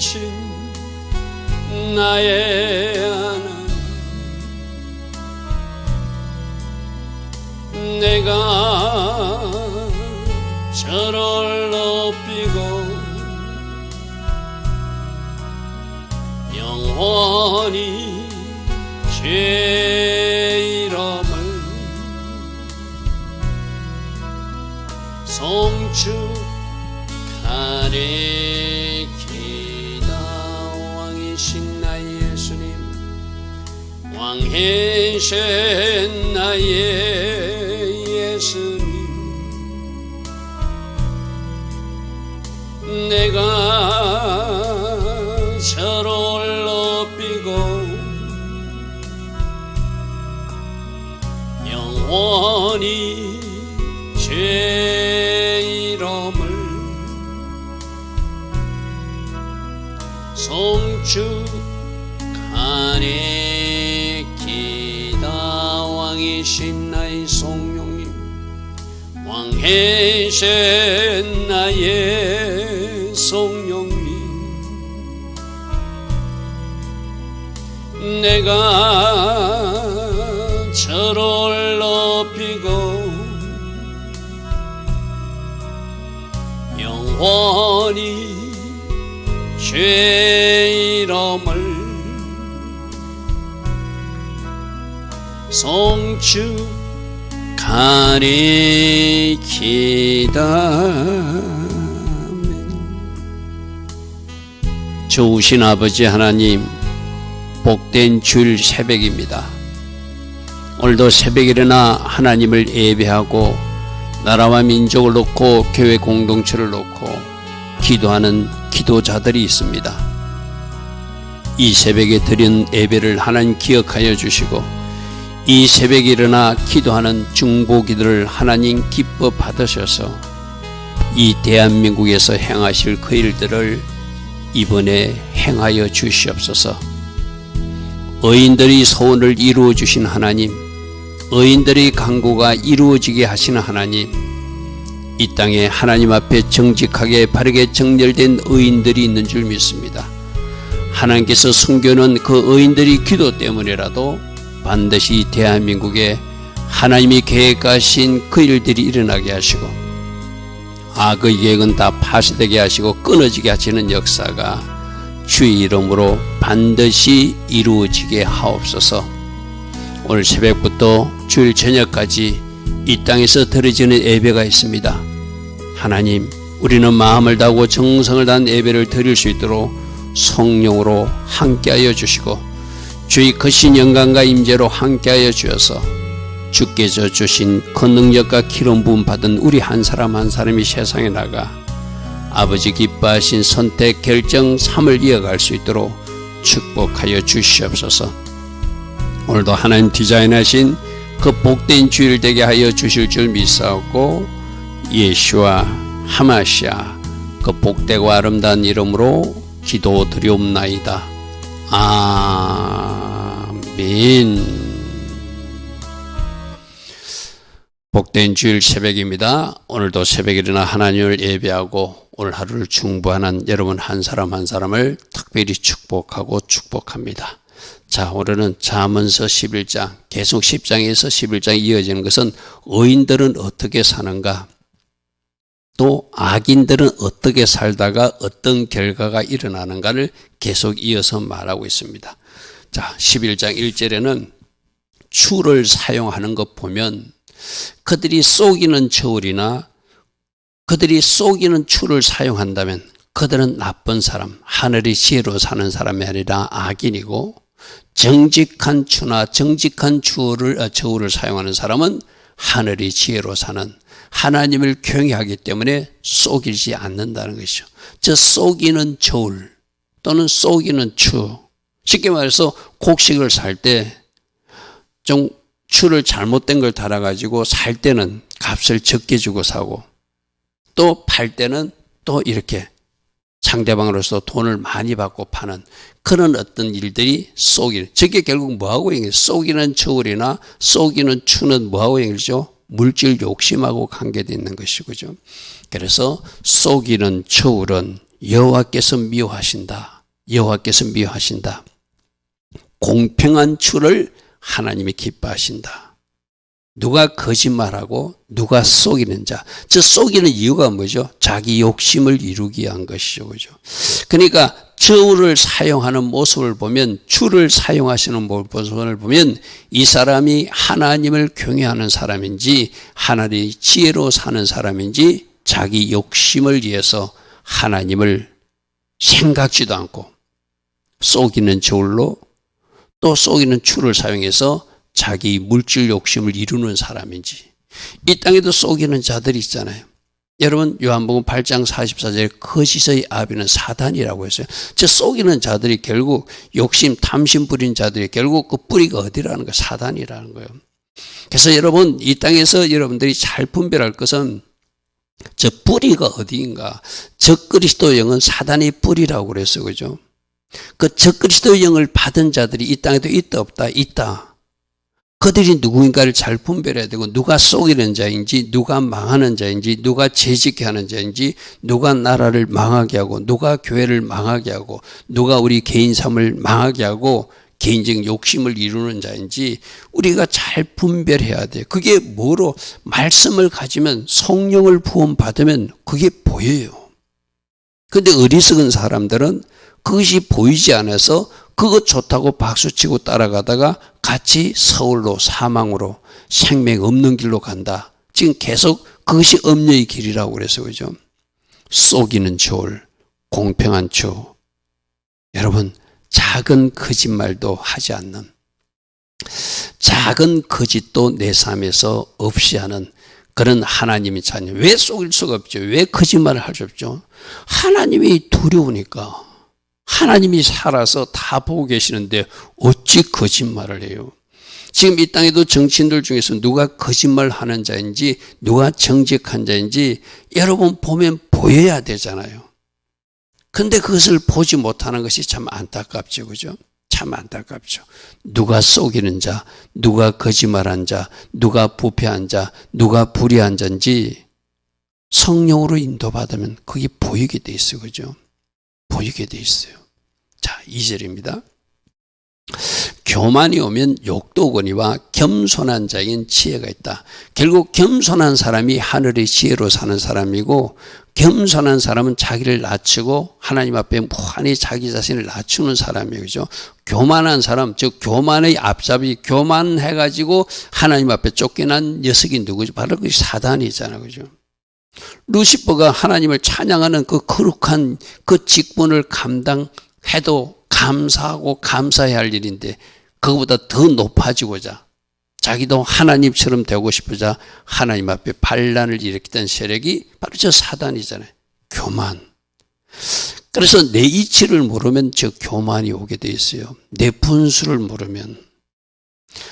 이신 나의 하나님, 내가 저를 높이고 영원히 죄 이름을 송축하리 기다. 왕이신 나의 예수님, 왕이신 나의 예수님, 내가 저를 높이고 영원히 죄 이름을 송축하리 기다. 왕이신 나의 성령님, 왕이신 나의 성령님, 내가 저를 높이고 영원히 죄 이름을 송축하리 기다. 좋으신 아버지 하나님, 복된 주일 새벽입니다. 오늘도 새벽에 일어나 하나님을 예배하고 나라와 민족을 놓고 교회 공동체를 놓고 기도하는 기도자들이 있습니다. 이 새벽에 드린 예배를 하나님 기억하여 주시고 이 새벽에 일어나 기도하는 중보기도를 하나님 기뻐 받으셔서 이 대한민국에서 행하실 그 일들을 이번에 행하여 주시옵소서. 의인들의 소원을 이루어 주신 하나님, 의인들의 간구가 이루어지게 하시는 하나님, 이 땅에 하나님 앞에 정직하게 바르게 정렬된 의인들이 있는 줄 믿습니다. 하나님께서 숨겨놓은 그 의인들의 기도 때문에라도 반드시 대한민국에 하나님이 계획하신 그 일들이 일어나게 하시고 악의 계획은 다 파쇄되게 하시고 끊어지게 하시는 역사가 주의 이름으로 반드시 이루어지게 하옵소서. 오늘 새벽부터 주일 저녁까지 이 땅에서 드려지는 예배가 있습니다. 하나님, 우리는 마음을 다하고 정성을 다한 예배를 드릴 수 있도록 성령으로 함께하여 주시고 주의 크신 영광과 임재로 함께하여 주셔서 주께서 주신 그 능력과 기름 부음 받은 우리 한 사람 한 사람이 세상에 나가 아버지 기뻐하신 선택, 결정, 삶을 이어갈 수 있도록 축복하여 주시옵소서. 오늘도 하나님 디자인하신 그 복된 주일 되게 하여 주실 줄 믿사오고 예수와 하마시아 그 복되고 아름다운 이름으로 기도드리옵나이다. 아멘. 복된 주일 새벽입니다. 오늘도 새벽에 일어나 하나님을 예배하고 오늘 하루를 중보하는 여러분 한 사람 한 사람을 특별히 축복하고 축복합니다. 자, 오늘은 잠언서 11장, 계속 10장에서 11장에 이어지는 것은 의인들은 어떻게 사는가, 또 악인들은 어떻게 살다가 어떤 결과가 일어나는가를 계속 이어서 말하고 있습니다. 자, 11장 1절에는 추를 사용하는 것 보면 그들이 속이는 저울이나 그들이 속이는 추를 사용한다면 그들은 나쁜 사람, 하늘의 지혜로 사는 사람이 아니라 악인이고, 정직한 추나 정직한 저울을 사용하는 사람은 하늘의 지혜로 사는 하나님을 경외하기 때문에 속이지 않는다는 것이죠. 저 속이는 저울 또는 속이는 추, 쉽게 말해서 곡식을 살 때 좀 추를 잘못된 걸 달아가지고 살 때는 값을 적게 주고 사고 또 팔 때는 또 이렇게 상대방으로서 돈을 많이 받고 파는 그런 어떤 일들이 속이는, 저게 결국 뭐하고 연결, 속이는 저울이나 속이는 추는 뭐하고 연결이죠? 물질 욕심하고 관계되어 있는 것이죠. 그래서 속이는 저울은 여호와께서 미워하신다. 여호와께서 미워하신다. 공평한 추를 하나님이 기뻐하신다. 누가 거짓말하고 누가 속이는 자. 저 속이는 이유가 뭐죠? 자기 욕심을 이루기 위한 것이죠. 그죠? 그러니까 저울을 사용하는 모습을 보면, 추를 사용하시는 모습을 보면 이 사람이 하나님을 경외하는 사람인지 하나님의 지혜로 사는 사람인지 자기 욕심을 위해서 하나님을 생각지도 않고 속이는 저울로 또 속이는 추를 사용해서 자기 물질 욕심을 이루는 사람인지. 이 땅에도 속이는 자들이 있잖아요. 여러분 요한복음 8장 44절에 거짓의 아비는 사단이라고 했어요. 저 속이는 자들이 결국 욕심 탐심 부린 자들이 결국 그 뿌리가 어디라는 거예요? 사단이라는 거예요. 그래서 여러분 이 땅에서 여러분들이 잘 분별할 것은 저 뿌리가 어디인가. 적그리스도 영은 사단의 뿌리라고 그랬어요. 그죠? 그 적그리스도 영을 받은 자들이 이 땅에도 있다 없다? 있다. 그들이 누구인가를 잘 분별해야 되고, 누가 속이는 자인지, 누가 망하는 자인지, 누가 재짓게 하는 자인지, 누가 나라를 망하게 하고, 누가 교회를 망하게 하고, 누가 우리 개인 삶을 망하게 하고 개인적 욕심을 이루는 자인지 우리가 잘 분별해야 돼요. 그게 뭐로? 말씀을 가지면, 성령을 부음받으면 그게 보여요. 근데 어리석은 사람들은 그것이 보이지 않아서 그것 좋다고 박수치고 따라가다가 같이 서울로, 사망으로, 생명 없는 길로 간다. 지금 계속 그것이 엄녀의 길이라고 그래서 그죠? 속이는 저울, 공평한 추. 여러분 작은 거짓말도 하지 않는, 작은 거짓도 내 삶에서 없이 하는 그런 하나님의 자녀. 왜 속일 수가 없죠? 왜 거짓말을 할 수 없죠? 하나님이 두려우니까. 하나님이 살아서 다 보고 계시는데 어찌 거짓말을 해요? 지금 이 땅에도 정치인들 중에서 누가 거짓말하는 자인지 누가 정직한 자인지 여러분 보면 보여야 되잖아요. 근데 그것을 보지 못하는 것이 참 안타깝죠. 그죠? 참 안타깝죠. 누가 속이는 자, 누가 거짓말한 자, 누가 부패한 자, 누가 불의한 자인지 성령으로 인도받으면 그게 보이게 돼 있어요. 그죠? 보이게 돼 있어요. 자, 2절입니다. 교만이 오면 욕도 오거니와 겸손한 자에겐 지혜가 있다. 결국 겸손한 사람이 하늘의 지혜로 사는 사람이고, 겸손한 사람은 자기를 낮추고 하나님 앞에 무한히 자기 자신을 낮추는 사람이에요. 그죠? 교만한 사람, 즉 교만의 앞잡이, 교만해가지고 하나님 앞에 쫓겨난 녀석이 누구죠? 바로 그 사단이잖아요. 그죠? 루시퍼가 하나님을 찬양하는 그 거룩한 그 직분을 감당해도 감사하고 감사해야 할 일인데 그거보다 더 높아지고자 자기도 하나님처럼 되고 싶어자 하나님 앞에 반란을 일으키던 세력이 바로 저 사단이잖아요. 교만. 그래서 내 이치를 모르면 저 교만이 오게 돼 있어요. 내 분수를 모르면.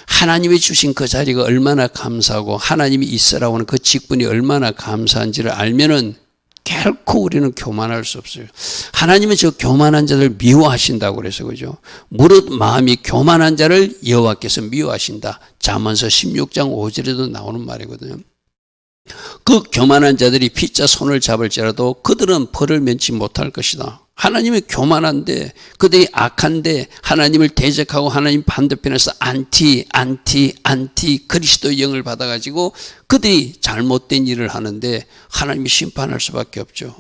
하나님이 주신 그 자리가 얼마나 감사하고 하나님이 있으라고 하는 그 직분이 얼마나 감사한지를 알면은 결코 우리는 교만할 수 없어요. 하나님은 저 교만한 자를 미워하신다고 그래서 그죠? 무릇 마음이 교만한 자를 여호와께서 미워하신다. 잠언서 16장 5절에도 나오는 말이거든요. 그 교만한 자들이 피자 손을 잡을지라도 그들은 벌을 면치 못할 것이다. 하나님이 교만한데, 그들이 악한데 하나님을 대적하고 하나님 반대편에서 안티 그리스도의 영을 받아가지고 그들이 잘못된 일을 하는데 하나님이 심판할 수밖에 없죠.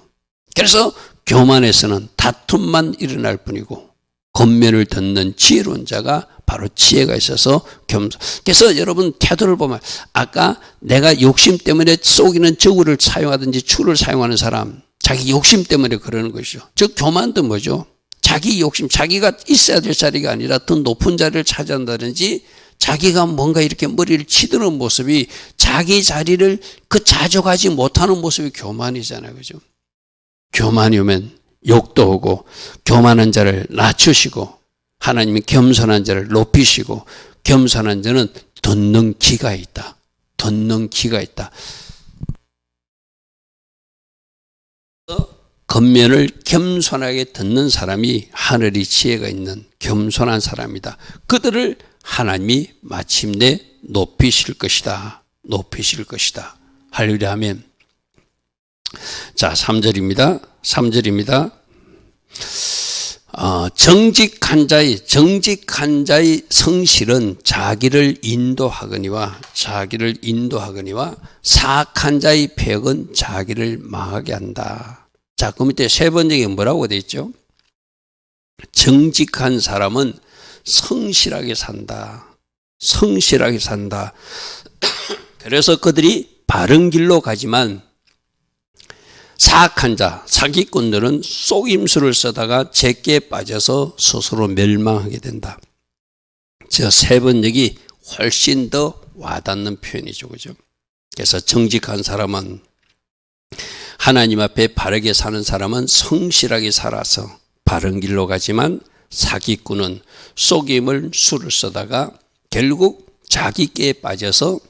그래서 교만에서는 다툼만 일어날 뿐이고 겉면을 듣는 지혜로운 자가 바로 지혜가 있어서 그래서 여러분 태도를 보면 아까 내가 욕심 때문에 속이는 저울을 사용하든지 추를 사용하는 사람, 자기 욕심 때문에 그러는 것이죠. 즉 교만도 뭐죠? 자기 욕심, 자기가 있어야 될 자리가 아니라 더 높은 자리를 차지한다든지 자기가 뭔가 이렇게 머리를 치드는 모습이 자기 자리를 그 자족하지 못하는 모습이 교만이잖아요. 그죠? 교만이 오면 욕도 오고 교만한 자를 낮추시고 하나님이 겸손한 자를 높이시고 겸손한 자는 듣는 귀가 있다. 듣는 귀가 있다. 겉면을 겸손하게 듣는 사람이 하늘의 지혜가 있는 겸손한 사람이다. 그들을 하나님이 마침내 높이실 것이다. 높이실 것이다. 할렐루야 아멘. 자, 3절입니다. 정직한 자의 성실은 자기를 인도하거니와 사악한 자의 폐역은 자기를 망하게 한다. 자, 그 밑에 세 번째가 뭐라고 되어 있죠? 정직한 사람은 성실하게 산다. 그래서 그들이 바른 길로 가지만 사악한 자, 사기꾼들은 속임수를 쓰다가 제끼에 빠져서 스스로 멸망하게 된다. 저 세 번역이 훨씬 더 와닿는 표현이죠. 그죠? 그래서 정직한 사람은, 하나님 앞에 바르게 사는 사람은 성실하게 살아서 바른 길로 가지만, 사기꾼은 속임을 수를 쓰다가 결국 자기 깨에 빠져서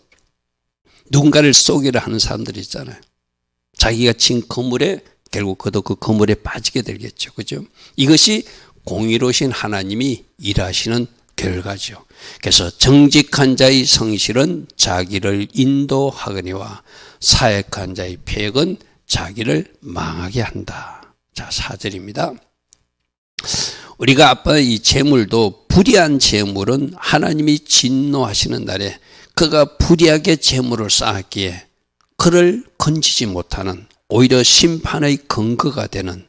누군가를 속이려 하는 사람들이 있잖아요. 자기가 친 거물에 결국 그도 그 거물에 빠지게 되겠죠. 그죠? 이것이 공의로우신 하나님이 일하시는 결과죠. 그래서 정직한 자의 성실은 자기를 인도하거니와 사악한 자의 폐역은 자기를 망하게 한다. 자, 4절입니다. 우리가 아빠 이 재물도 불의한 재물은 하나님이 진노하시는 날에 그가 불의하게 재물을 쌓았기에 그를 건지지 못하는, 오히려 심판의 근거가 되는,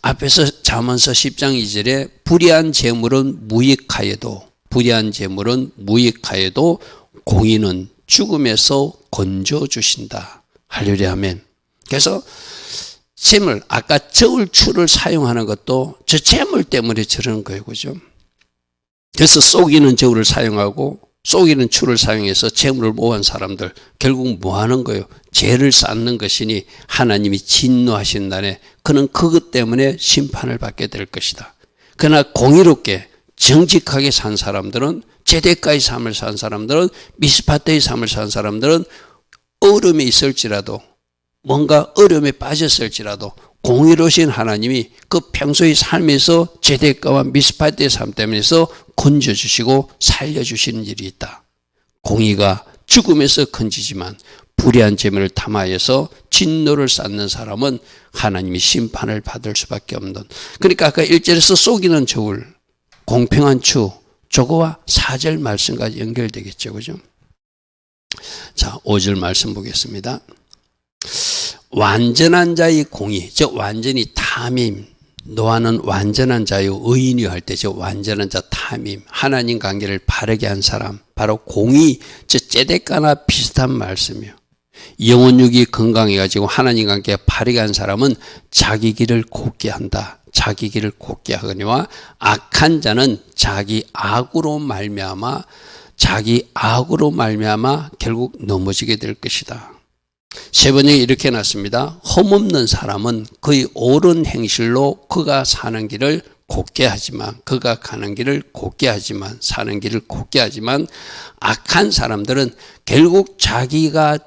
앞에서 잠언서 10장 2절에 불의한 재물은 무익하여도 공의는 죽음에서 건져주신다. 할렐루야 아멘. 그래서 재물, 아까 저울추를 사용하는 것도 저 재물 때문에 저러는 거예요. 그죠? 그래서 속이는 저울을 사용하고 속이는 추를 사용해서 재물을 모은 사람들 결국 뭐 하는 거예요? 죄를 쌓는 것이니 하나님이 진노하신 날에 그는 그것 때문에 심판을 받게 될 것이다. 그러나 공의롭게 정직하게 산 사람들은, 제데까의 삶을 산 사람들은, 미스파테의 삶을 산 사람들은 어려움이 있을지라도, 뭔가 어려움에 빠졌을지라도 공의로우신 하나님이 그 평소의 삶에서 제데까와 미스파테의 삶 때문에서 건져주시고 살려주시는 일이 있다. 공의가 죽음에서 건지지만 불의한 재물을 탐하여서 진노를 쌓는 사람은 하나님이 심판을 받을 수밖에 없는. 그러니까 아까 1절에서 속이는 저울, 공평한 추, 저거와 4절 말씀까지 연결되겠죠. 그죠? 자, 5절 말씀 보겠습니다. 완전한 자의 공의, 저 완전히 탐임, 노아는 완전한 자요 의인이요 할 때 저 완전한 자 탐임, 하나님 관계를 바르게 한 사람, 바로 공의, 저 ጼ데까나 비슷한 말씀이요. 영혼육이 건강해가지고 하나님 관계가 바르게 한 사람은 자기 길을 곧게 한다. 자기 길을 곧게 하거니와 악한 자는 자기 악으로 말미암아 결국 넘어지게 될 것이다. 세 번째 이렇게 놨습니다. 험없는 사람은 그의 옳은 행실로 그가 사는 길을 곧게 하지만, 그가 가는 길을 곧게 하지만, 사는 길을 곧게 하지만, 악한 사람들은 결국 자기가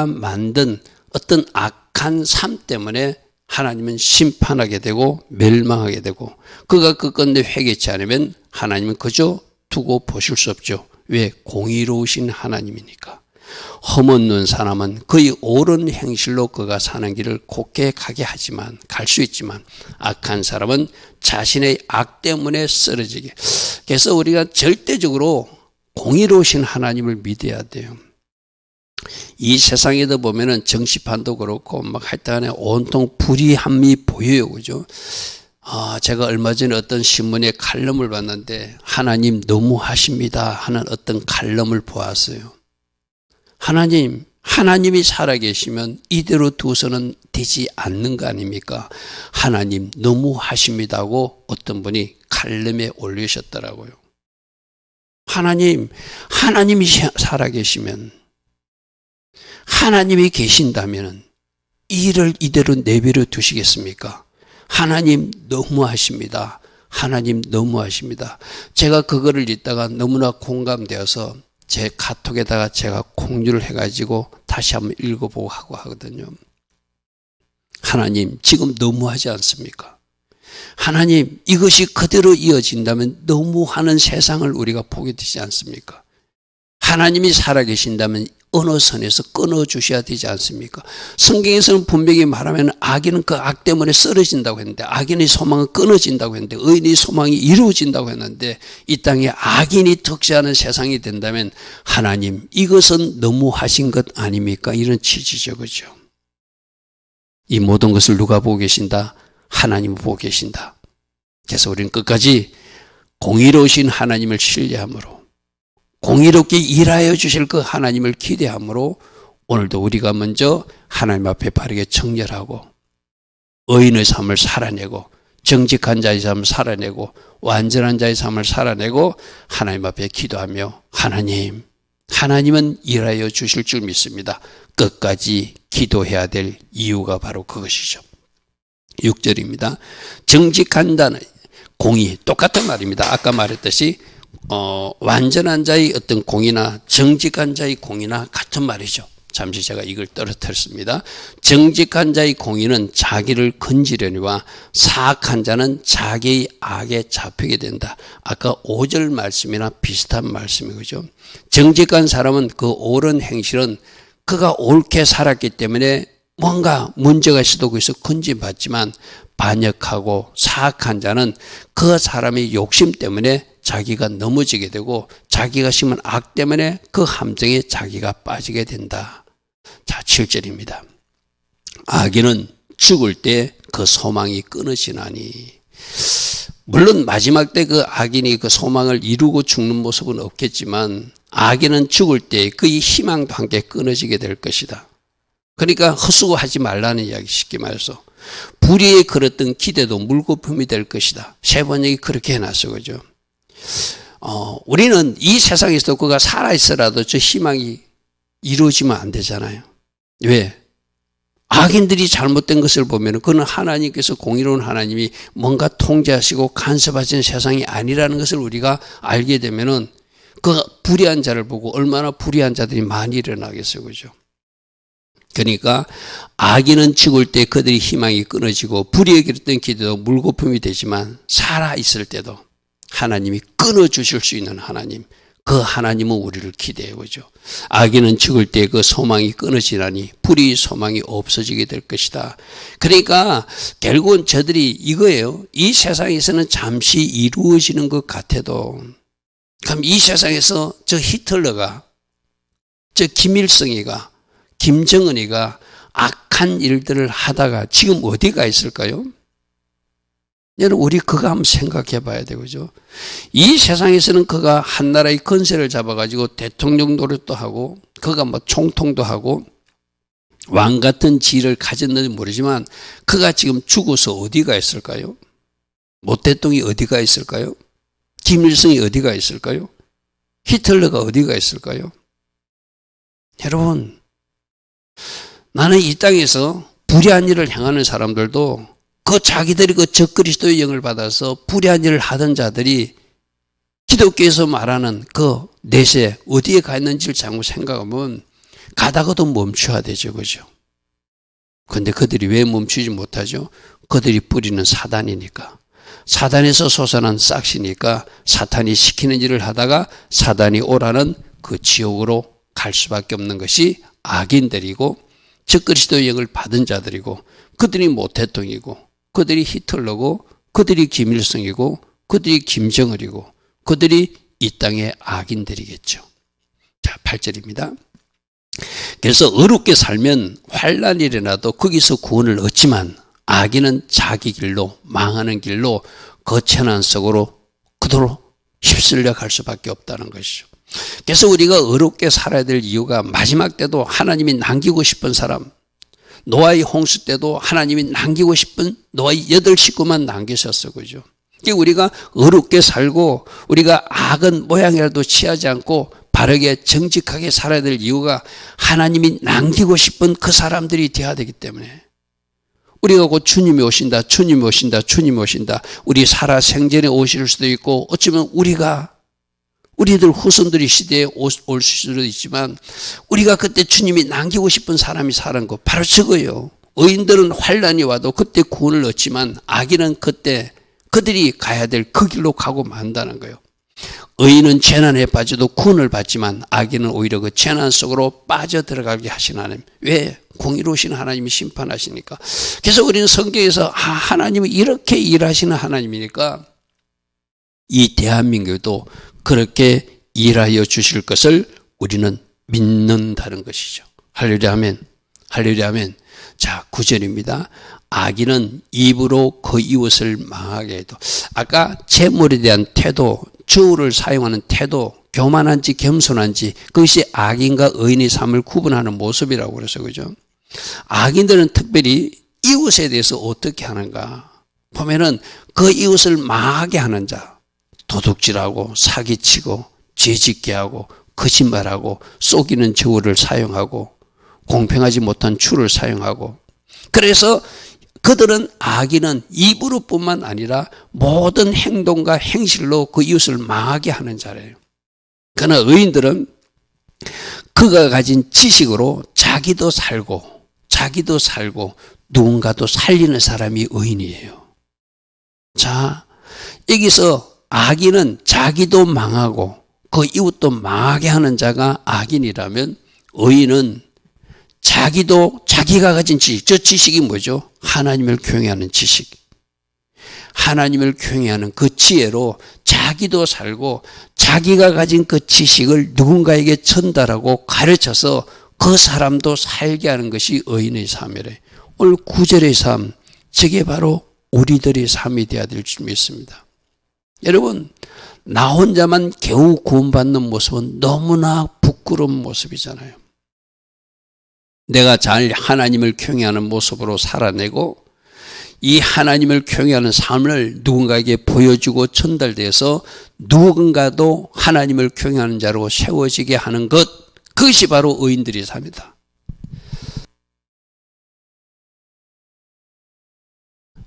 만든 어떤 악한 삶 때문에 하나님은 심판하게 되고 멸망하게 되고, 그가 끝끝내 회개치 않으면 하나님은 그저 두고 보실 수 없죠. 왜? 공의로우신 하나님이니까. 험없는 사람은 그의 옳은 행실로 그가 사는 길을 곧게 갈 수 있지만, 악한 사람은 자신의 악 때문에 쓰러지게. 그래서 우리가 절대적으로 공의로우신 하나님을 믿어야 돼요. 이 세상에도 보면은 정치판도 그렇고 막 하여튼간에 온통 불의함이 보여요. 그죠? 제가 얼마 전에 어떤 신문에 칼럼을 봤는데 하나님 너무하십니다 하는 어떤 칼럼을 보았어요. 하나님이 살아계시면 이대로 두서는 되지 않는 거 아닙니까? 하나님 너무하십니다고 어떤 분이 칼럼에 올리셨더라고요. 하나님이 살아계시면, 하나님이 계신다면 일을 이대로 내버려 두시겠습니까? 하나님 너무하십니다. 하나님 너무하십니다. 제가 그거를 읽다가 너무나 공감되어서 제 카톡에다가 제가 공유를 해가지고 다시 한번 읽어보고 하고 하거든요. 하나님 지금 너무하지 않습니까? 하나님 이것이 그대로 이어진다면 너무하는 세상을 우리가 보게 되지 않습니까? 하나님이 살아계신다면 어느 선에서 끊어주셔야 되지 않습니까? 성경에서는 분명히 말하면 악인은 그 악 때문에 쓰러진다고 했는데, 악인의 소망은 끊어진다고 했는데, 의인의 소망이 이루어진다고 했는데, 이 땅에 악인이 득세하는 세상이 된다면 하나님, 이것은 너무하신 것 아닙니까? 이런 취지죠. 그죠? 이 모든 것을 누가 보고 계신다? 하나님이 보고 계신다. 그래서 우리는 끝까지 공의로우신 하나님을 신뢰함으로, 공의롭게 일하여 주실 그 하나님을 기대함으로 오늘도 우리가 먼저 하나님 앞에 바르게 정결하고 의인의 삶을 살아내고 정직한 자의 삶을 살아내고 완전한 자의 삶을 살아내고 하나님 앞에 기도하며 하나님은 일하여 주실 줄 믿습니다. 끝까지 기도해야 될 이유가 바로 그것이죠. 6절입니다. 정직한 자는 공의, 똑같은 말입니다. 아까 말했듯이 완전한 자의 어떤 공의나 정직한 자의 공의나 같은 말이죠. 잠시 제가 이걸 떨어뜨렸습니다. 정직한 자의 공의는 자기를 건지려니와 사악한 자는 자기의 악에 잡히게 된다. 아까 5절 말씀이나 비슷한 말씀이죠. 정직한 사람은 그 옳은 행실은 그가 옳게 살았기 때문에 뭔가 문제가 있어도 거기서 건진받지만, 반역하고 사악한 자는 그 사람의 욕심 때문에 자기가 넘어지게 되고 자기가 심은 악 때문에 그 함정에 자기가 빠지게 된다. 자, 7절입니다. 악인은 죽을 때 그 소망이 끊어지나니. 물론 마지막 때 그 악인이 그 소망을 이루고 죽는 모습은 없겠지만 악인은 죽을 때 그의 희망도 함께 끊어지게 될 것이다. 그러니까 헛수고하지 말라는 이야기, 쉽게 말해서 불의에 걸었던 기대도 물거품이 될 것이다. 세 번역이 그렇게 해놨어. 그죠? 우리는 이 세상에서도 그가 살아있어라도 저 희망이 이루어지면 안 되잖아요. 왜? 악인들이 잘못된 것을 보면 그는 하나님께서, 공의로운 하나님이 뭔가 통제하시고 간섭하시는 세상이 아니라는 것을 우리가 알게 되면은 그 불의한 자를 보고 얼마나 불의한 자들이 많이 일어나겠어요. 그죠? 그러니까 악인은 죽을 때 그들의 희망이 끊어지고 불의에 기렸던 기대도 물거품이 되지만 살아있을 때도 하나님이 끊어주실 수 있는 하나님, 그 하나님은 우리를 기대해 보죠. 악인은 죽을 때 그 소망이 끊어지나니 불의의 소망이 없어지게 될 것이다. 그러니까 결국은 저들이 이거예요. 이 세상에서는 잠시 이루어지는 것 같아도, 그럼 이 세상에서 저 히틀러가, 저 김일성이가, 김정은이가 악한 일들을 하다가 지금 어디가 있을까요? 여러분, 우리 그거 한번 생각해 봐야 되죠. 이 세상에서는 그가 한 나라의 건세를 잡아가지고 대통령 노릇도 하고, 그가 뭐 총통도 하고, 왕 같은 지위를 가졌는지 모르지만, 그가 지금 죽어서 어디가 있을까요? 모태똥이 어디가 있을까요? 김일성이 어디가 있을까요? 히틀러가 어디가 있을까요? 여러분, 나는 이 땅에서 불의한 일을 행하는 사람들도 그 자기들이 그 적그리스도의 영을 받아서 불의한 일을 하던 자들이 기독교에서 말하는 그 내세 어디에 가 있는지를 잘못 생각하면 가다가도 멈춰야 되죠. 그죠? 그런데 그들이 왜 멈추지 못하죠? 그들이 뿌리는 사단이니까. 사단에서 솟아난 싹시니까 사탄이 시키는 일을 하다가 사단이 오라는 그 지옥으로 갈 수밖에 없는 것이 악인들이고 적그리스도의 영을 받은 자들이고, 그들이 모태통이고, 그들이 히틀러고, 그들이 김일성이고, 그들이 김정을이고, 그들이 이 땅의 악인들이겠죠. 자, 8절입니다. 그래서 의롭게 살면 환난이 일어나도 거기서 구원을 얻지만 악인은 자기 길로, 망하는 길로, 거천한 속으로 그대로 휩쓸려 갈 수밖에 없다는 것이죠. 그래서 우리가 의롭게 살아야 될 이유가, 마지막 때도 하나님이 남기고 싶은 사람, 노아의 홍수 때도 하나님이 남기고 싶은 노아의 8식구만 남기셨어. 그죠? 우리가 의롭게 살고 우리가 악은 모양이라도 취하지 않고 바르게 정직하게 살아야 될 이유가 하나님이 남기고 싶은 그 사람들이 되어야 되기 때문에, 우리가 곧 주님이 오신다, 주님이 오신다, 주님이 오신다, 우리 살아 생전에 오실 수도 있고, 어쩌면 우리들 후손들이 시대에 올 수도 있지만, 우리가 그때 주님이 남기고 싶은 사람이 사는 거 바로 저거예요. 의인들은 환난이 와도 그때 구원을 얻지만 악인은 그때 그들이 가야 될 그 길로 가고 만다는 거예요. 의인은 재난에 빠져도 구원을 받지만 악인은 오히려 그 재난 속으로 빠져들어가게 하신 하나님. 왜? 공의로우신 하나님이 심판하시니까. 그래서 우리는 성경에서 하나님은 이렇게 일하시는 하나님이니까 이 대한민국도 그렇게 일하여 주실 것을 우리는 믿는다는 것이죠. 할렐루야 아멘. 할렐루야 아멘. 자, 9절입니다. 악인은 입으로 그 이웃을 망하게 해도. 아까 재물에 대한 태도, 저울을 사용하는 태도, 교만한지 겸손한지 그것이 악인과 의인의 삶을 구분하는 모습이라고 그래서 그죠. 악인들은 특별히 이웃에 대해서 어떻게 하는가 보면은 그 이웃을 망하게 하는 자, 도둑질하고 사기치고 죄짓게 하고 거짓말하고 속이는 저울을 사용하고 공평하지 못한 추를 사용하고, 그래서 그들은 악인은 입으로 뿐만 아니라 모든 행동과 행실로 그 이웃을 망하게 하는 자래요. 그러나 의인들은 그가 가진 지식으로 자기도 살고 누군가도 살리는 사람이 의인이에요. 자, 여기서 악인은 자기도 망하고 그 이웃도 망하게 하는 자가 악인이라면, 의인은 자기가 가진 지식, 저 지식이 뭐죠? 하나님을 경외하는 지식. 하나님을 경외하는 그 지혜로 자기도 살고 자기가 가진 그 지식을 누군가에게 전달하고 가르쳐서 그 사람도 살게 하는 것이 의인의 삶이래. 오늘 9절의 삶, 저게 바로 우리들의 삶이 되어야 될 줄 믿습니다. 여러분, 나 혼자만 겨우 구원받는 모습은 너무나 부끄러운 모습이잖아요. 내가 잘 하나님을 경외하는 모습으로 살아내고 이 하나님을 경외하는 삶을 누군가에게 보여주고 전달돼서 누군가도 하나님을 경외하는 자로 세워지게 하는 것, 그것이 바로 의인들의 삶이다.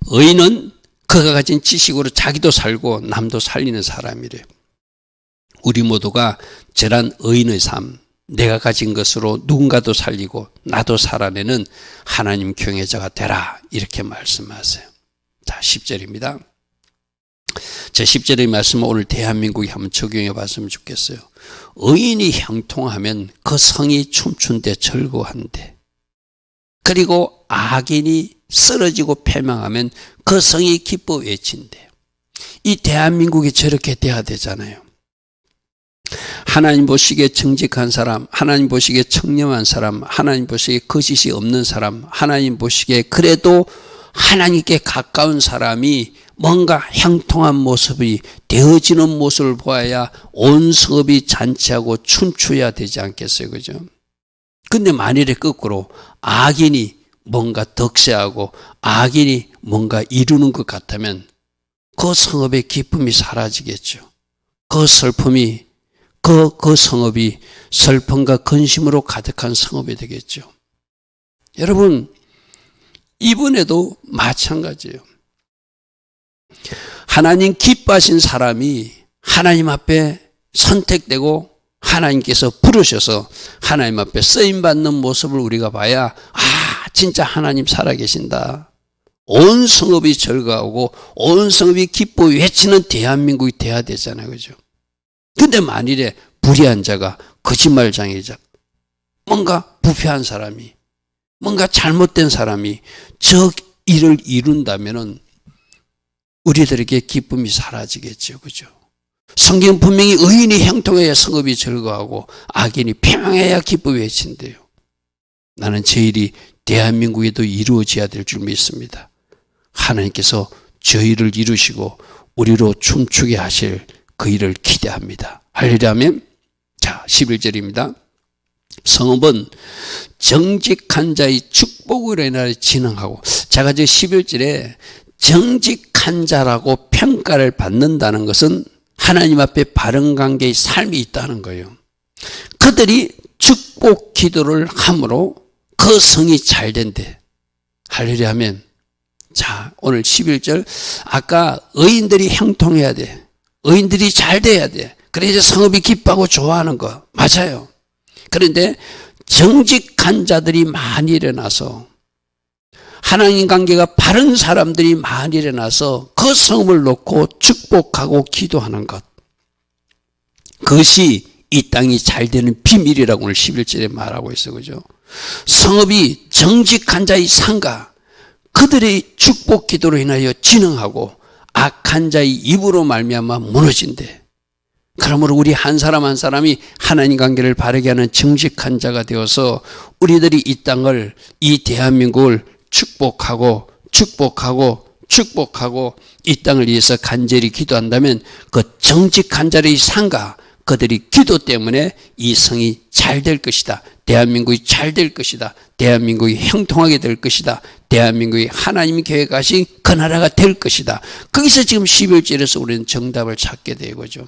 의인은 그가 가진 지식으로 자기도 살고 남도 살리는 사람이래요. 우리 모두가 저런 의인의 삶, 내가 가진 것으로 누군가도 살리고 나도 살아내는 하나님 경외자가 되라, 이렇게 말씀하세요. 자, 10절입니다. 제 10절의 말씀은 오늘 대한민국에 한번 적용해 봤으면 좋겠어요. 의인이 형통하면 그 성이 춤춘데 즐거워한대. 그리고 악인이 쓰러지고 패망하면 그 성이 기뻐 외친대. 이 대한민국이 저렇게 돼야 되잖아요. 하나님 보시기에 정직한 사람, 하나님 보시기에 청렴한 사람, 하나님 보시기에 거짓이 없는 사람, 하나님 보시기에 그래도 하나님께 가까운 사람이 뭔가 형통한 모습이 되어지는 모습을 보아야 온 성읍이 잔치하고 춤추어야 되지 않겠어요, 그죠? 근데 만일에 거꾸로 악인이 뭔가 덕세하고 악인이 뭔가 이루는 것 같으면 그 성읍의 기쁨이 사라지겠죠. 그 슬픔이 그 성읍이 슬픔과 근심으로 가득한 성읍이 되겠죠. 여러분, 이번에도 마찬가지예요. 하나님 기뻐하신 사람이 하나님 앞에 선택되고 하나님께서 부르셔서 하나님 앞에 쓰임받는 모습을 우리가 봐야 진짜 하나님 살아계신다. 온 성읍이 즐거워하고 온 성읍이 기뻐 외치는 대한민국이 돼야 되잖아요, 그죠? 근데 만일에 불의한 자가, 거짓말장애자, 뭔가 부패한 사람이, 뭔가 잘못된 사람이 저 일을 이룬다면은 우리들에게 기쁨이 사라지겠죠, 그죠? 성경 분명히 의인이 형통해야 성읍이 즐거워하고 악인이 패망해야 기뻐 외친대요. 나는 저 일이 대한민국에도 이루어져야 될 줄 믿습니다. 하나님께서 저 일을 이루시고 우리로 춤추게 하실 그 일을 기대합니다. 할렐루야 아멘. 자, 11절입니다. 성읍은 정직한 자의 축복으로 인하여 진흥하고, 제가 저 11절에 정직한 자라고 평가를 받는다는 것은 하나님 앞에 바른 관계의 삶이 있다는 거예요. 그들이 축복 기도를 함으로 그 성이 잘 된대. 할렐루야 아멘. 자, 오늘 11절, 아까 의인들이 형통해야 돼. 의인들이 잘 돼야 돼. 그래서 성읍이 기뻐하고 좋아하는 거 맞아요. 그런데 정직한 자들이 많이 일어나서, 하나님 관계가 바른 사람들이 많이 일어나서 그 성읍을 놓고 축복하고 기도하는 것, 그것이 이 땅이 잘 되는 비밀이라고 오늘 11절에 말하고 있어. 그죠? 성읍이 정직한 자의 상가, 그들의 축복 기도로 인하여 진흥하고 악한 자의 입으로 말미암아 무너진대. 그러므로 우리 한 사람 한 사람이 하나님 관계를 바르게 하는 정직한 자가 되어서 우리들이 이 땅을, 이 대한민국을 축복하고 이 땅을 위해서 간절히 기도한다면 그 정직한 자의 상가, 그들이 기도 때문에 이 성이 잘 될 것이다. 대한민국이 잘 될 것이다. 대한민국이 형통하게 될 것이다. 대한민국이 하나님이 계획하신 그 나라가 될 것이다. 거기서 지금 11절에서 우리는 정답을 찾게 되고죠.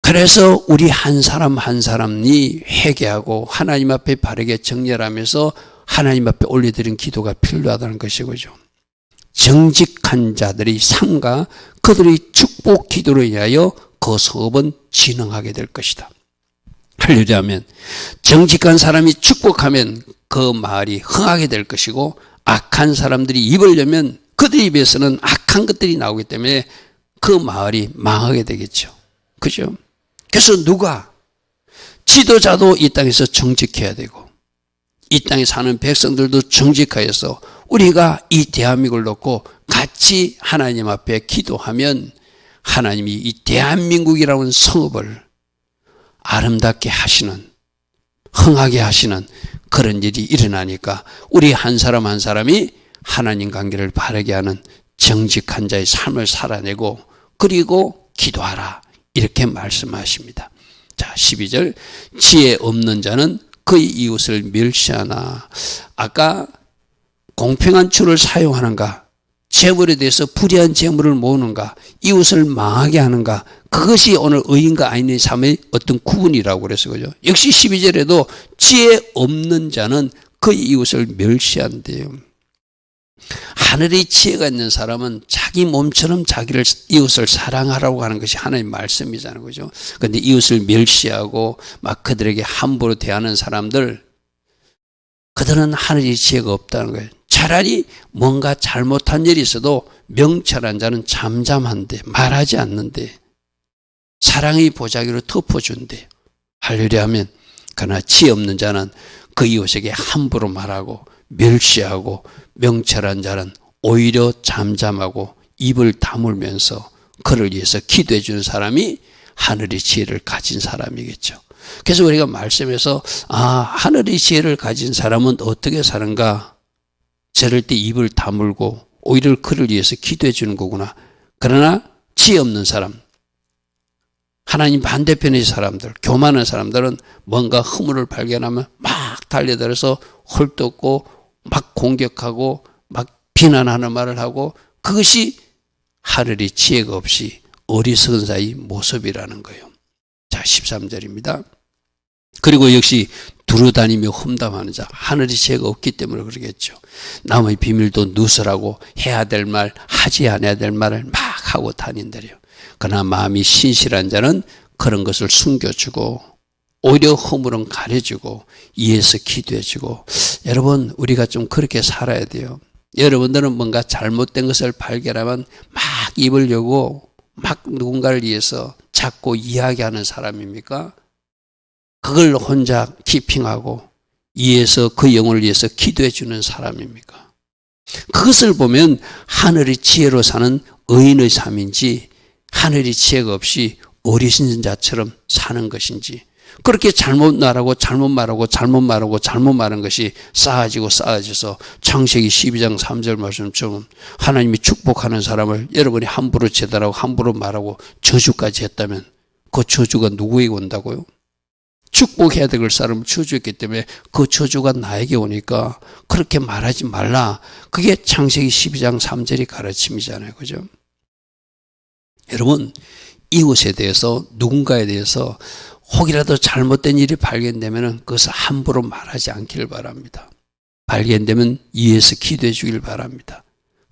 그래서 우리 한 사람 한 사람이 회개하고 하나님 앞에 바르게 정렬하면서 하나님 앞에 올려드린 기도가 필요하다는 것이고죠. 정직한 자들의 삶과 그들의 축복 기도로 인하여 그 성읍은 진흥하게 될 것이다. 할렐루야면 정직한 사람이 축복하면 그 마을이 흥하게 될 것이고, 악한 사람들이 입을 열면 그들 입에서는 악한 것들이 나오기 때문에 그 마을이 망하게 되겠죠. 그죠? 그래서 누가? 지도자도 이 땅에서 정직해야 되고, 이 땅에 사는 백성들도 정직하여서 우리가 이 대한민국을 놓고 같이 하나님 앞에 기도하면 하나님이 이 대한민국이라는 성읍을 아름답게 하시는, 흥하게 하시는 그런 일이 일어나니까 우리 한 사람 한 사람이 하나님 관계를 바르게 하는 정직한 자의 삶을 살아내고, 그리고 기도하라, 이렇게 말씀하십니다. 자, 12절. 지혜 없는 자는 그의 이웃을 멸시하나. 아까 공평한 줄을 사용하는가, 재물에 대해서 불의한 재물을 모으는가, 이웃을 망하게 하는가, 그것이 오늘 의인과 아닌의 삶의 어떤 구분이라고 그래서 그죠. 역시 12절에도 지혜 없는 자는 그의 이웃을 멸시한대요. 하늘의 지혜가 있는 사람은 자기 몸처럼 자기를, 이웃을 사랑하라고 하는 것이 하나님의 말씀이잖아요. 그죠? 그런데 이웃을 멸시하고 막 그들에게 함부로 대하는 사람들, 그들은 하늘의 지혜가 없다는 거예요. 차라리 뭔가 잘못한 일이 있어도 명철한 자는 잠잠한데, 말하지 않는데, 사랑의 보자기로 덮어준대. 할렐루야 하면, 그러나 지혜 없는 자는 그 이웃에게 함부로 말하고 멸시하고, 명철한 자는 오히려 잠잠하고 입을 다물면서 그를 위해서 기도해 주는 사람이 하늘의 지혜를 가진 사람이겠죠. 그래서 우리가 말씀에서 하늘의 지혜를 가진 사람은 어떻게 사는가? 저럴 때 입을 다물고 오히려 그를 위해서 기도해 주는 거구나. 그러나 지혜 없는 사람, 하나님 반대편의 사람들, 교만한 사람들은 뭔가 허물을 발견하면 막 달려들어서 헐뜯고 막 공격하고 막 비난하는 말을 하고, 그것이 하늘의 지혜가 없이 어리석은 자의 모습이라는 거예요. 자, 13절입니다. 그리고 역시 두루다니며 험담하는 자, 하늘의 지혜가 없기 때문에 그러겠죠. 남의 비밀도 누설하고 해야 될 말, 하지 않아야 될 말을 막 하고 다닌다래요. 그러나 마음이 신실한 자는 그런 것을 숨겨주고 오히려 허물은 가려주고 이해해서 기도해주고. 여러분, 우리가 좀 그렇게 살아야 돼요. 여러분들은 뭔가 잘못된 것을 발견하면 막 입을 열고 막 누군가를 위해서 자꾸 이야기하는 사람입니까? 그걸 혼자 키핑하고 이해해서 그 영혼을 위해서 기도해 주는 사람입니까? 그것을 보면 하늘의 지혜로 사는 의인의 삶인지, 하늘의 지혜가 없이 어리신 자처럼 사는 것인지, 그렇게 잘못 말하고 잘못 말하고 잘못 말하고 잘못 말한 것이 쌓아지고 쌓아져서 창세기 12장 3절 말씀처럼 하나님이 축복하는 사람을 여러분이 함부로 제단하고 함부로 말하고 저주까지 했다면 그 저주가 누구에게 온다고요? 축복해야 될 사람을 저주했기 때문에 그 저주가 나에게 오니까 그렇게 말하지 말라. 그게 창세기 12장 3절의 가르침이잖아요. 그죠? 여러분, 이웃에 대해서, 누군가에 대해서 혹이라도 잘못된 일이 발견되면 그것을 함부로 말하지 않기를 바랍니다. 발견되면 이해해서 기도해 주길 바랍니다.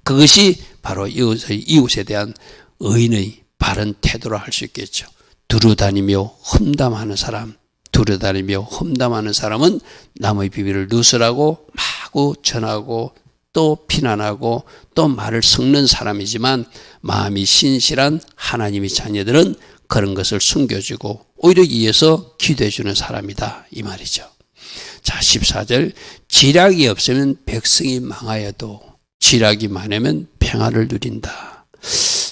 그것이 바로 이웃에 대한 의인의 바른 태도라 할 수 있겠죠. 두루다니며 험담하는 사람, 두루다니며 험담하는 사람은 남의 비밀을 누설하고 마구 전하고 또 비난하고 또 말을 섞는 사람이지만, 마음이 신실한 하나님의 자녀들은 그런 것을 숨겨주고 오히려 이어서 기도해 주는 사람이다 이 말이죠. 자 14절 지략이 없으면 백성이 망하여도 지략이 많으면 평안을 누린다.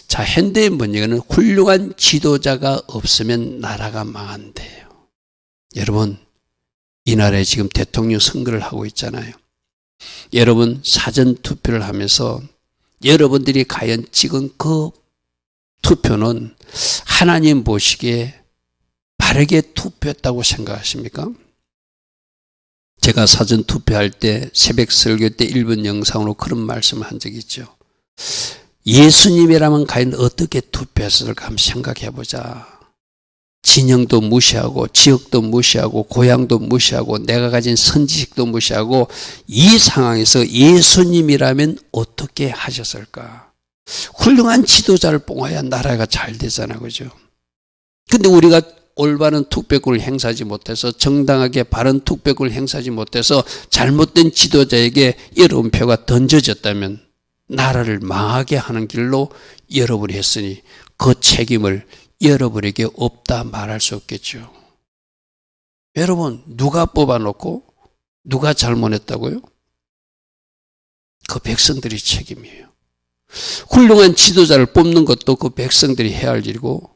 자 현대의 문제는 훌륭한 지도자가 없으면 나라가 망한대요. 여러분 이 나라에 지금 대통령 선거를 하고 있잖아요. 여러분 사전투표를 하면서 여러분들이 과연 찍은 그 투표는 하나님 보시기에 바르게 투표했다고 생각하십니까? 제가 사전투표할 때 새벽 설교 때 1분 영상으로 그런 말씀을 한 적이 있죠. 예수님이라면 과연 어떻게 투표했을까 한번 생각해보자. 진영도 무시하고 지역도 무시하고 고향도 무시하고 내가 가진 선지식도 무시하고 이 상황에서 예수님이라면 어떻게 하셨을까? 훌륭한 지도자를 뽑아야 나라가 잘 되잖아, 그죠? 근데 우리가 올바른 투표권을 행사하지 못해서 정당하게 바른 투표권을 행사하지 못해서 잘못된 지도자에게 여러분 표가 던져졌다면 나라를 망하게 하는 길로 여러분이 했으니 그 책임을 여러분에게 없다 말할 수 없겠죠. 여러분 누가 뽑아놓고 누가 잘못했다고요? 그 백성들이 책임이에요. 훌륭한 지도자를 뽑는 것도 그 백성들이 해야 할 일이고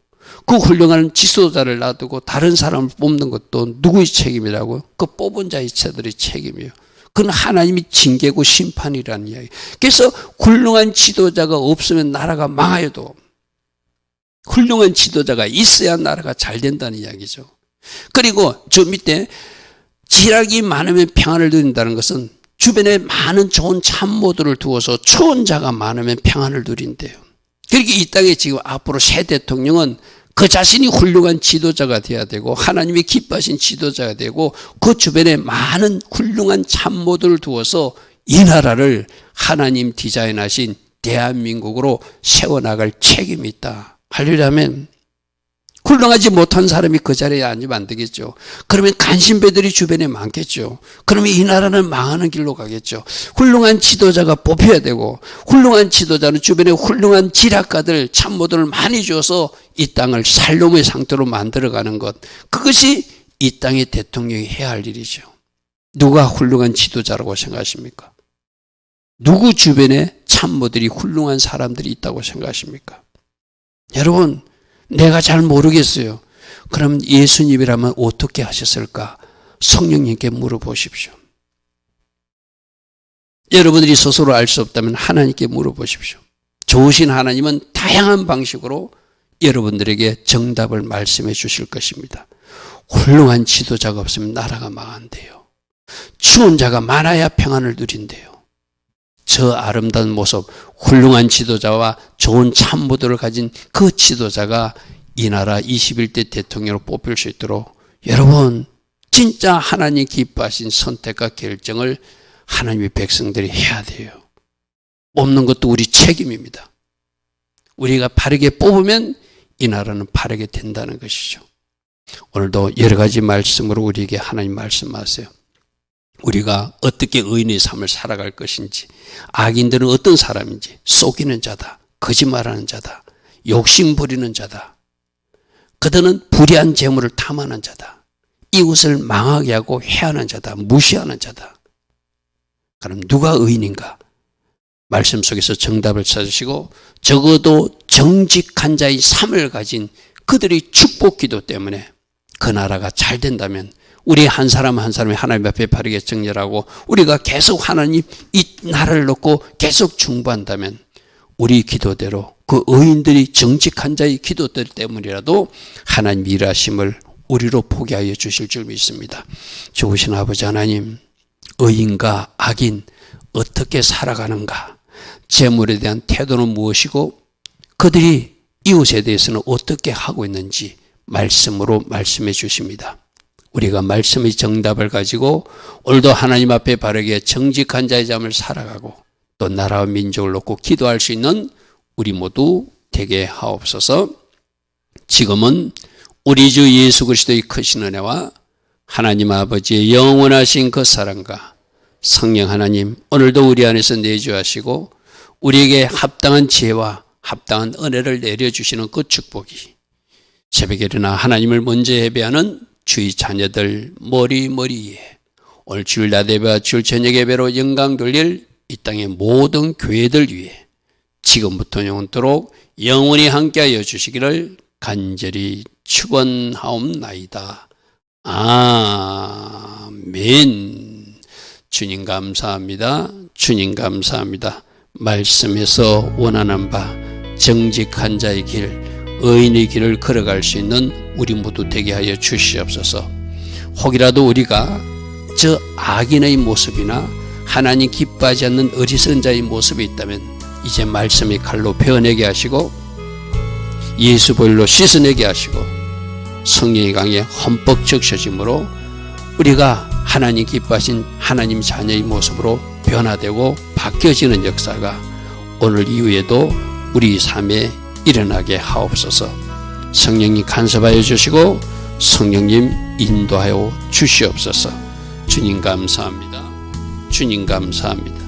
그 훌륭한 지도자를 놔두고 다른 사람을 뽑는 것도 누구의 책임이라고요? 그 뽑은 자의 자들의 책임이에요. 그건 하나님이 징계고 심판이라는 이야기. 그래서 훌륭한 지도자가 없으면 나라가 망하여도 훌륭한 지도자가 있어야 나라가 잘 된다는 이야기죠. 그리고 저 밑에 지략이 많으면 평안을 누린다는 것은 주변에 많은 좋은 참모들을 두어서 초원자가 많으면 평안을 누린대요. 그렇게 이 땅에 지금 앞으로 새 대통령은 그 자신이 훌륭한 지도자가 되어야 되고 하나님이 기뻐하신 지도자가 되고 그 주변에 많은 훌륭한 참모들을 두어서 이 나라를 하나님 디자인하신 대한민국으로 세워나갈 책임이 있다. 하려면 훌륭하지 못한 사람이 그 자리에 앉으면 안 되겠죠. 그러면 간신배들이 주변에 많겠죠. 그러면 이 나라는 망하는 길로 가겠죠. 훌륭한 지도자가 뽑혀야 되고 훌륭한 지도자는 주변에 훌륭한 지략가들 참모들을 많이 줘서 이 땅을 살로의 상태로 만들어가는 것, 그것이 이 땅의 대통령이 해야 할 일이죠. 누가 훌륭한 지도자라고 생각하십니까? 누구 주변에 참모들이 훌륭한 사람들이 있다고 생각하십니까? 여러분 내가 잘 모르겠어요. 그럼 예수님이라면 어떻게 하셨을까? 성령님께 물어보십시오. 여러분들이 스스로 알 수 없다면 하나님께 물어보십시오. 좋으신 하나님은 다양한 방식으로 여러분들에게 정답을 말씀해 주실 것입니다. 훌륭한 지도자가 없으면 나라가 망한대요. 추운 자가 많아야 평안을 누린대요. 저 아름다운 모습, 훌륭한 지도자와 좋은 참모들을 가진 그 지도자가 이 나라 21대 대통령으로 뽑힐 수 있도록 여러분 진짜 하나님 기뻐하신 선택과 결정을 하나님의 백성들이 해야 돼요. 뽑는 것도 우리 책임입니다. 우리가 바르게 뽑으면 이 나라는 바르게 된다는 것이죠. 오늘도 여러 가지 말씀으로 우리에게 하나님 말씀하세요. 우리가 어떻게 의인의 삶을 살아갈 것인지, 악인들은 어떤 사람인지, 속이는 자다, 거짓말하는 자다, 욕심 부리는 자다, 그들은 불의한 재물을 탐하는 자다, 이웃을 망하게 하고 해하는 자다, 무시하는 자다. 그럼 누가 의인인가? 말씀 속에서 정답을 찾으시고 적어도 정직한 자의 삶을 가진 그들의 축복 기도 때문에 그 나라가 잘 된다면 우리 한 사람 한 사람이 하나님 앞에 바르게 정렬하고 우리가 계속 하나님 이 나라를 놓고 계속 중보한다면 우리 기도대로 그 의인들이 정직한 자의 기도들 때문이라도 하나님 일하심을 우리로 포기하여 주실 줄 믿습니다. 좋으신 아버지 하나님, 의인과 악인 어떻게 살아가는가, 재물에 대한 태도는 무엇이고 그들이 이웃에 대해서는 어떻게 하고 있는지 말씀으로 말씀해 주십니다. 우리가 말씀의 정답을 가지고 오늘도 하나님 앞에 바르게 정직한 자의 삶을 살아가고 또 나라와 민족을 놓고 기도할 수 있는 우리 모두 되게 하옵소서. 지금은 우리 주 예수 그리스도의 크신 은혜와 하나님 아버지의 영원하신 그 사랑과 성령 하나님 오늘도 우리 안에서 내주하시고 우리에게 합당한 지혜와 합당한 은혜를 내려주시는 그 축복이 새벽에 일어나 하나님을 먼저 예배하는 주의 자녀들 머리머리에 오늘 주일 낮 예배와 주일 저녁 예배로 영광 돌릴 이 땅의 모든 교회들 위해 지금부터 영원토록 영원히 함께하여 주시기를 간절히 축원하옵나이다. 아멘. 주님 감사합니다. 주님 감사합니다. 말씀에서 원하는 바 정직한 자의 길, 의인의 길을 걸어갈 수 있는 우리 모두 되게 하여 주시옵소서. 혹이라도 우리가 저 악인의 모습이나 하나님 기뻐하지 않는 어리석은 자의 모습이 있다면 이제 말씀의 칼로 베어내게 하시고 예수 보혈로 씻어내게 하시고 성령의 강에 흠뻑 적셔짐으로 우리가 하나님 기뻐하신 하나님 자녀의 모습으로 변화되고 바뀌어지는 역사가 오늘 이후에도 우리 삶에 일어나게 하옵소서. 성령님 간섭하여 주시고 성령님 인도하여 주시옵소서. 주님 감사합니다. 주님 감사합니다.